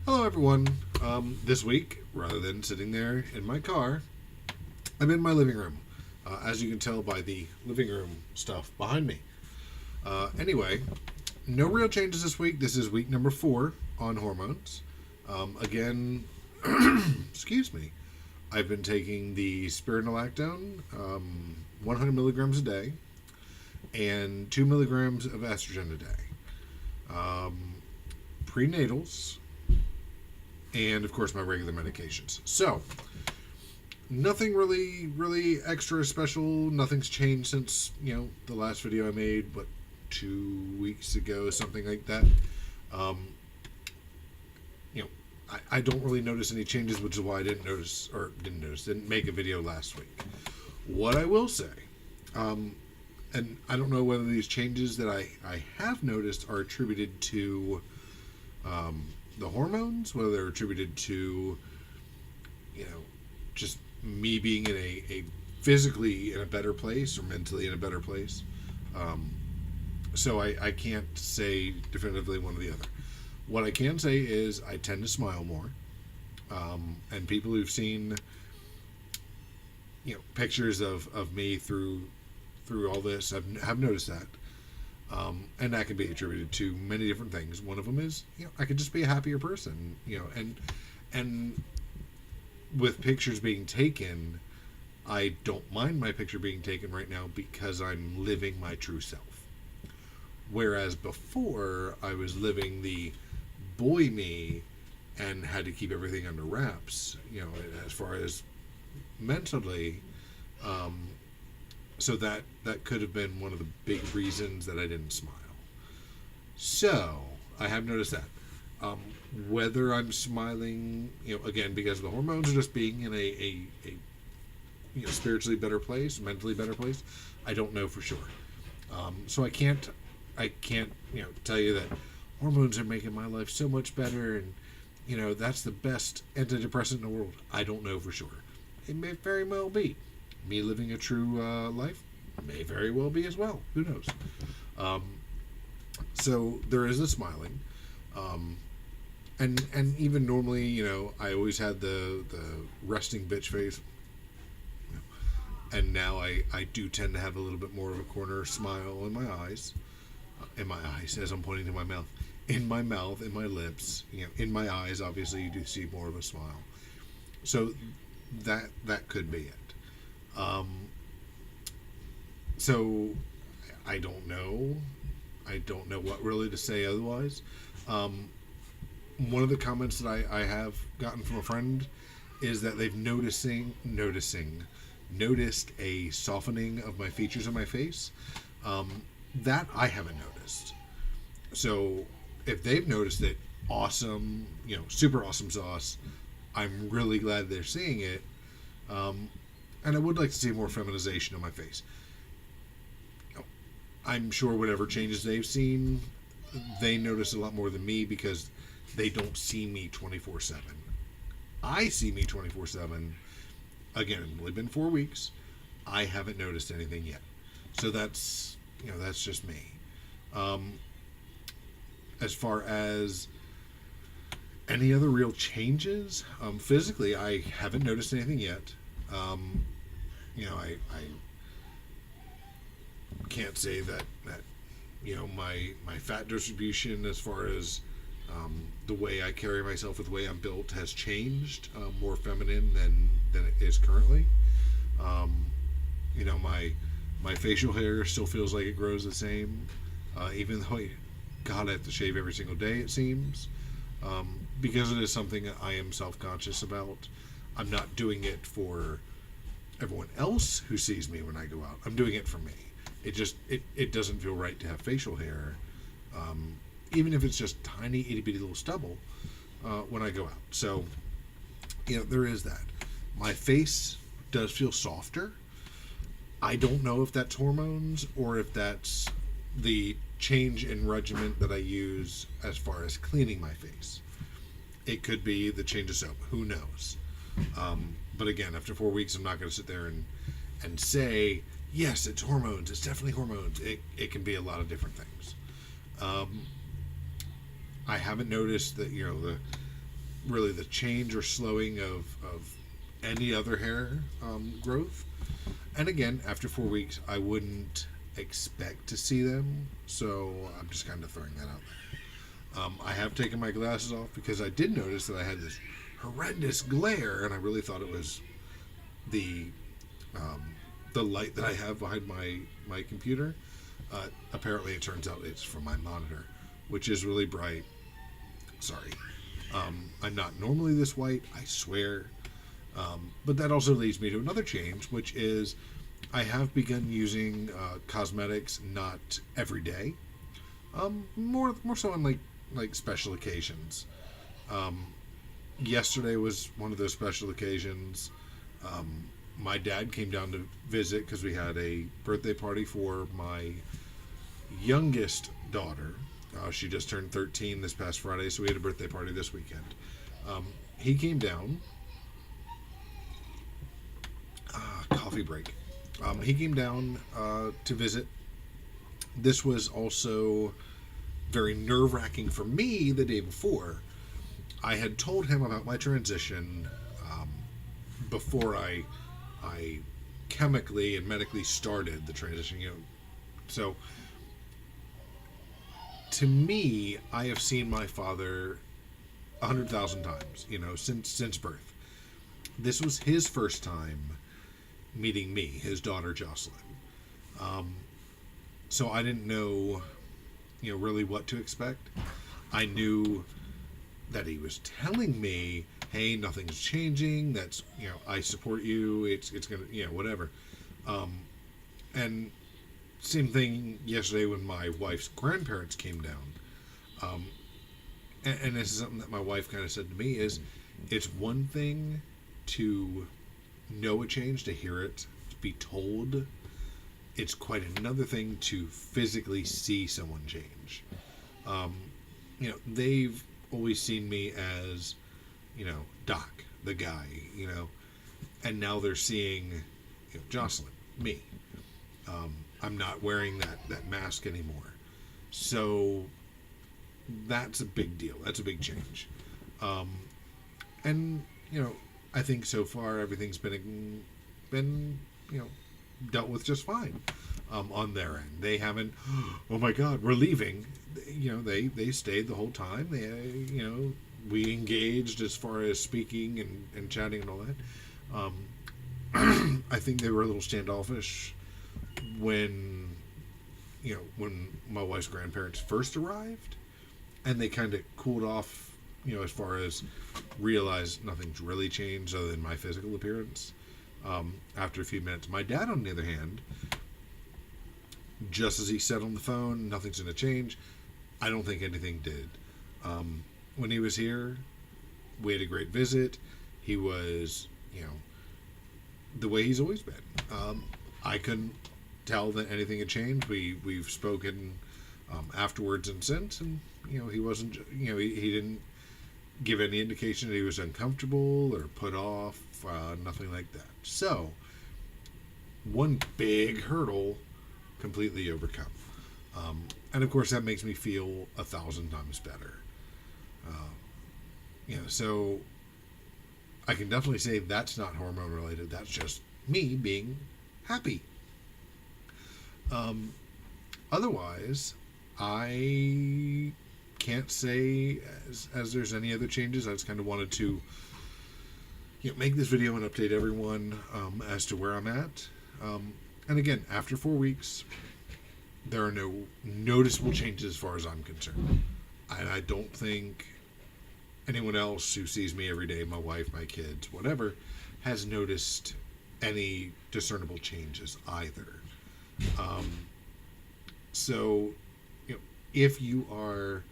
Hello, everyone. This week, rather than sitting there in my car, I'm in my living room. As you can tell by the living room stuff behind me. Anyway, no real changes this week. This is week number 4 on hormones. Again, excuse me. I've been taking the spironolactone, 100 milligrams a day, and 2 milligrams of estrogen a day. Prenatals, and of course my regular medications. So nothing really extra special. Nothing's changed since the last video I made, but 2 weeks ago, something like that. Um, I don't really notice any changes, which is why I didn't make a video last week. What I will say, and I don't know whether these changes that I have noticed are attributed to the hormones, whether they're attributed to just me being in a physically in a better place or mentally in a better place. So I can't say definitively one or the other. What I can say is I tend to smile more, and people who've seen pictures of me through all this have noticed that. And that can be attributed to many different things. One of them is, I could just be a happier person, and with pictures being taken, I don't mind my picture being taken right now because I'm living my true self. Whereas before, I was living the boy me and had to keep everything under wraps, as far as mentally. So that could have been one of the big reasons that I didn't smile. So I have noticed that. Whether I'm smiling, again, because the hormones are just being in a spiritually better place, mentally better place, I don't know for sure. So I can't tell you that hormones are making my life so much better and that's the best antidepressant in the world. I don't know for sure. It may very well be. Me living a true life may very well be as well. Who knows? So there is the smiling, and even normally, I always had the resting bitch face, and now I do tend to have a little bit more of a corner smile in my eyes, as I'm pointing to my mouth, in my lips, in my eyes. Obviously, you do see more of a smile. So that could be it. So I don't know. I don't know what really to say otherwise. One of the comments that I have gotten from a friend is that they've noticed a softening of my features on my face. That I haven't noticed. So if they've noticed it, awesome, super awesome sauce. I'm really glad they're seeing it. And I would like to see more feminization on my face. I'm sure whatever changes they've seen, they notice a lot more than me because they don't see me 24/7. I see me 24/7. Again, it's only been 4 weeks. I haven't noticed anything yet. So that's just me. As far as any other real changes, physically, I haven't noticed anything yet. I can't say that my fat distribution, as far as the way I carry myself, with the way I'm built, has changed, more feminine than it is currently. My facial hair still feels like it grows the same, even though I have to shave every single day, it seems, because it is something that I am self-conscious about. I'm not doing it for everyone else who sees me when I go out. I'm doing it for me. It doesn't feel right to have facial hair, even if it's just tiny itty bitty little stubble, when I go out. So there is that. My face does feel softer. I don't know if that's hormones or if that's the change in regimen that I use as far as cleaning my face. It could be the change of soap. Who knows? But again, after 4 weeks, I'm not going to sit there and say, yes, it's hormones. It's definitely hormones. It can be a lot of different things. I haven't noticed that really the change or slowing of any other hair growth. And again, after 4 weeks, I wouldn't expect to see them, so I'm just kind of throwing that out there. I have taken my glasses off because I did notice that I had this horrendous glare, and I really thought it was the light that I have behind my computer. Apparently, it turns out it's from my monitor, which is really bright. Sorry. I'm not normally this white, I swear. But that also leads me to another change, which is I have begun using cosmetics not every day. More so on like special occasions. Yesterday was one of those special occasions. My dad came down to visit because we had a birthday party for my youngest daughter. She just turned 13 this past Friday, so we had a birthday party this weekend. He came down. Coffee break. He came down to visit. This was also very nerve-wracking for me the day before. I had told him about my transition before I chemically and medically started the transition. So to me, I have seen my father 100,000 times. Since birth. This was his first time meeting me, his daughter Jocelyn. So I didn't know, really what to expect. I knew that he was telling me, hey, nothing's changing. That's, I support you. It's gonna, whatever. And same thing yesterday when my wife's grandparents came down. And this is something that my wife kind of said to me is, it's one thing to know a change, to hear it, to be told. It's quite another thing to physically see someone change. They've always seen me as, Doc, the guy, and now they're seeing, Jocelyn, me. I'm not wearing that mask anymore. So that's a big deal. That's a big change. And, I think so far everything's been dealt with just fine on their end. They haven't, oh my God, we're leaving. They stayed the whole time. We engaged as far as speaking and chatting and all that. I think they were a little standoffish when my wife's grandparents first arrived, and they kind of cooled off, as far as realized nothing's really changed other than my physical appearance. After a few minutes, my dad, on the other hand, just as he said on the phone, nothing's going to change. I don't think anything did. When he was here, we had a great visit. He was, the way he's always been. I couldn't tell that anything had changed. We've spoken afterwards and since, and he wasn't. He didn't give any indication that he was uncomfortable or put off. Nothing like that. So, one big hurdle completely overcome. And of course, that makes me feel 1,000 times better. So I can definitely say that's not hormone related. That's just me being happy. Otherwise, I can't say as there's any other changes. I just kind of wanted to make this video and update everyone as to where I'm at. And again, after 4 weeks, there are no noticeable changes as far as I'm concerned. And I don't think anyone else who sees me every day, my wife, my kids, whatever, has noticed any discernible changes either. So, if you are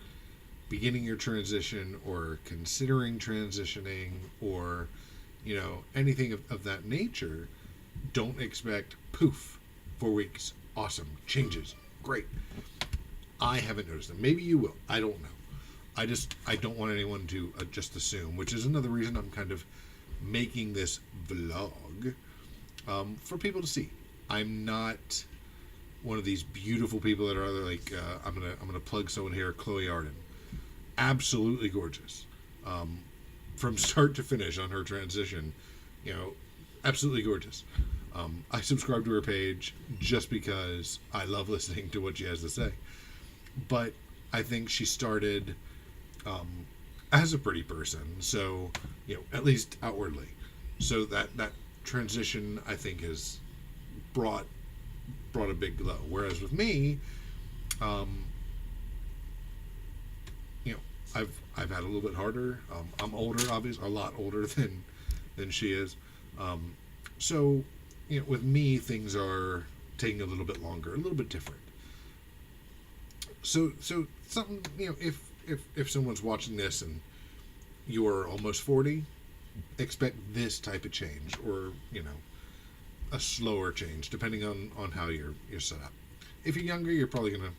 beginning your transition or considering transitioning or, anything of that nature, don't expect poof, 4 weeks, awesome, changes, great. I haven't noticed them. Maybe you will. I don't know. I don't want anyone to just assume, which is another reason I'm kind of making this vlog for people to see. I'm not one of these beautiful people that are either like I'm gonna plug someone here, Chloe Arden, absolutely gorgeous. from start to finish on her transition, absolutely gorgeous. I subscribe to her page just because I love listening to what she has to say. But I think she started as a pretty person, so at least outwardly. So that transition, I think, has brought a big glow. Whereas with me, I've had a little bit harder. I'm older, obviously, a lot older than she is. So with me, things are taking a little bit longer, a little bit different. So something, if someone's watching this and you're almost 40, expect this type of change, or a slower change depending on how you're set up. If you're younger, you're probably gonna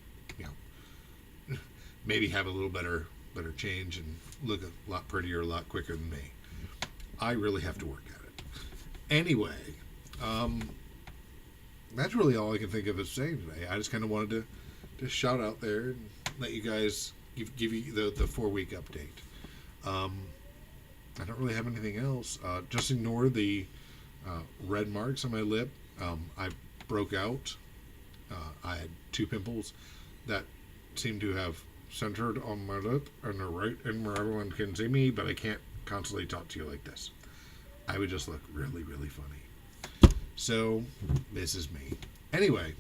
maybe have a little better change and look a lot prettier a lot quicker than me. I really have to work at it. Anyway, that's really all I can think of as saying today. I just kind of wanted to shout out there and let you guys give you the 4-week update. I don't really have anything else. Just ignore the red marks on my lip. I broke out. I had 2 pimples that seemed to have centered on my lip and the right end where everyone can see me, but I can't constantly talk to you like this. I would just look really, really funny. So, this is me. Anyway,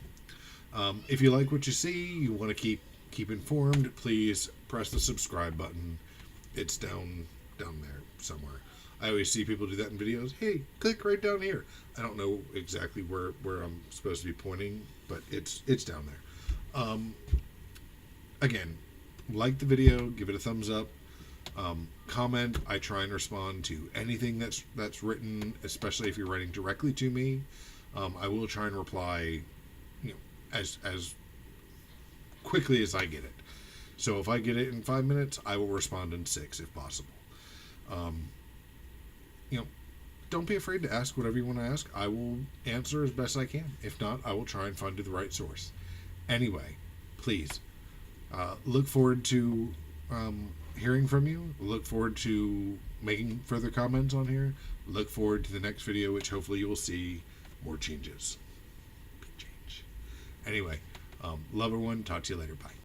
if you like what you see, you want to keep informed, please press the subscribe button. It's down there somewhere. I always see people do that in videos. Hey, click right down here. I don't know exactly where I'm supposed to be pointing, but it's down there. Again, like the video, give it a thumbs up, comment. I try and respond to anything that's written, especially if you're writing directly to me. I will try and reply, as quickly as I get it. So if I get it in 5 minutes, I will respond in 6 if possible. Don't be afraid to ask whatever you want to ask. I will answer as best I can. If not, I will try and find the right source. Anyway, please look forward to hearing from you. Look forward to making further comments on here. Look forward to the next video, which hopefully you will see more changes. Big change. Anyway, love everyone. Talk to you later. Bye.